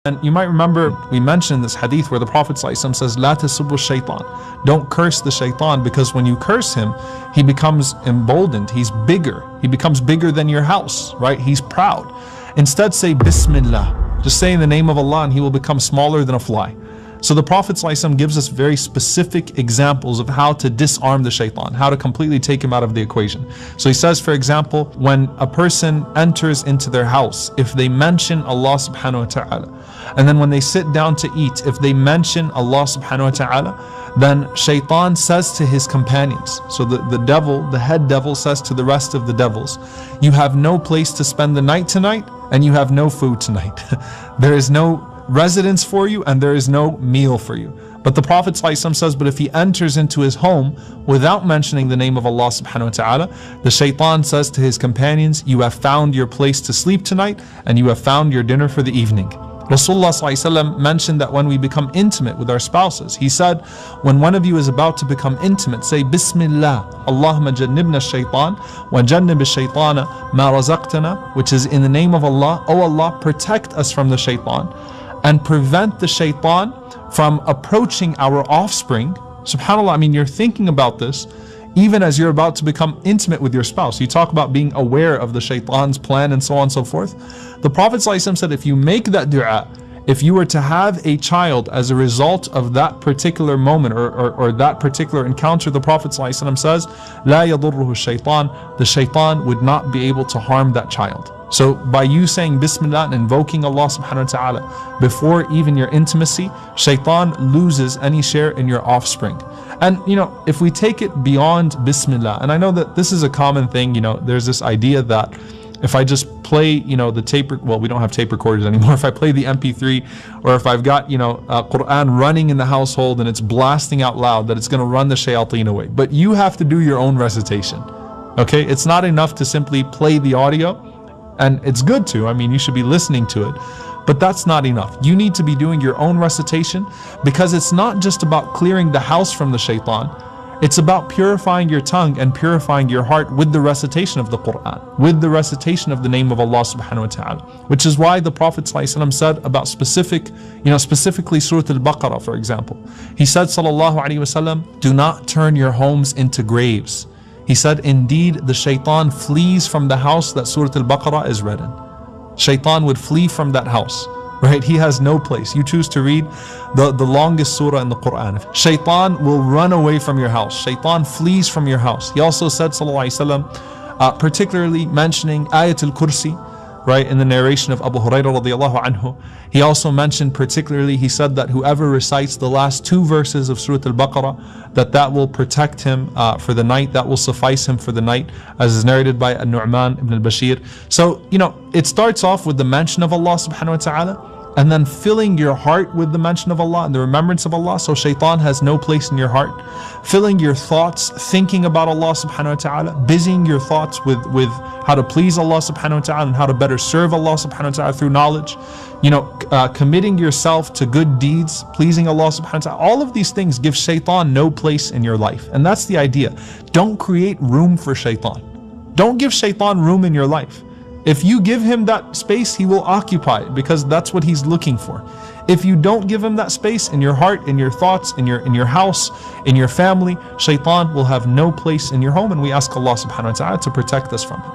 And you might remember we mentioned this hadith where the Prophet ﷺ says, "La tasubbu shaytan." Don't curse the shaitan, because when you curse him, he becomes emboldened. He's bigger. He becomes bigger than your house, right? He's proud. Instead, say Bismillah. Just say in the name of Allah, and he will become smaller than a fly. So the Prophet ﷺ gives us very specific examples of how to disarm the shaitan, how to completely take him out of the equation. So he says, for example, when a person enters into their house, if they mention Allah subhanahu wa ta'ala, and then when they sit down to eat, if they mention Allah subhanahu wa ta'ala, then shaitan says to his companions, so the devil, the head devil says to the rest of the devils, you have no place to spend the night tonight, and you have no food tonight. There is no residence for you, and there is no meal for you. But the Prophet ﷺ says, but if he enters into his home without mentioning the name of Allah subhanahu wa ta'ala, the shaitan says to his companions, you have found your place to sleep tonight, and you have found your dinner for the evening. Rasulullah ﷺ mentioned that when we become intimate with our spouses, he said, when one of you is about to become intimate, say Bismillah, Allahumma jannibna shaytan wa jannib shaytana ma razaqtana, which is in the name of Allah, O Allah, protect us from the shaitan and prevent the shaitan from approaching our offspring. SubhanAllah, I mean, you're thinking about this even as you're about to become intimate with your spouse. You talk about being aware of the shaitan's plan and so on and so forth. The Prophet ﷺ said, if you make that dua, if you were to have a child as a result of that particular moment or that particular encounter, the Prophet ﷺ says, La yadurruhu shaitan, the shaitan would not be able to harm that child. So by you saying Bismillah and invoking Allah subhanahu wa ta'ala before even your intimacy, shaitan loses any share in your offspring. And you know, if we take it beyond Bismillah, and I know that this is a common thing, you know, there's this idea that if I just play, you know, the tape, well, we don't have tape recorders anymore. If I play the MP3, or if I've got, you know, Quran running in the household and it's blasting out loud, that it's going to run the shayateen away. But you have to do your own recitation. Okay, it's not enough to simply play the audio. And it's good to, I mean, you should be listening to it, but that's not enough. You need to be doing your own recitation, because it's not just about clearing the house from the shaitan. It's about purifying your tongue and purifying your heart with the recitation of the Quran, with the recitation of the name of Allah subhanahu wa ta'ala, which is why the Prophet ﷺ said about specifically Surah Al-Baqarah, for example. He said, sallallahu alaihi wasallam, do not turn your homes into graves. He said, indeed, the shaitan flees from the house that Surah Al-Baqarah is read in. Shaitan would flee from that house, right? He has no place. You choose to read the longest surah in the Quran. Shaitan will run away from your house. Shaitan flees from your house. He also said, sallallahu alaihi wasallam, particularly mentioning Ayatul Kursi, right, in the narration of Abu Hurairah radiallahu anhu. He also mentioned particularly, he said that whoever recites the last 2 verses of Surah Al-Baqarah, that will protect him for the night, that will suffice him for the night, as is narrated by An-Nu'man ibn al-Bashir. So, you know, it starts off with the mention of Allah subhanahu wa ta'ala, and then filling your heart with the mention of Allah and the remembrance of Allah, so shaitan has no place in your heart. Filling your thoughts, thinking about Allah subhanahu wa ta'ala, busying your thoughts with how to please Allah subhanahu wa ta'ala and how to better serve Allah subhanahu wa ta'ala through knowledge. You know, committing yourself to good deeds, pleasing Allah subhanahu wa ta'ala. All of these things give shaitan no place in your life. And that's the idea. Don't create room for shaitan. Don't give shaitan room in your life. If you give him that space, he will occupy it, because that's what he's looking for. If you don't give him that space in your heart, in your thoughts, in your house, in your family, shaitan will have no place in your home, and we ask Allah subhanahu wa ta'ala to protect us from him.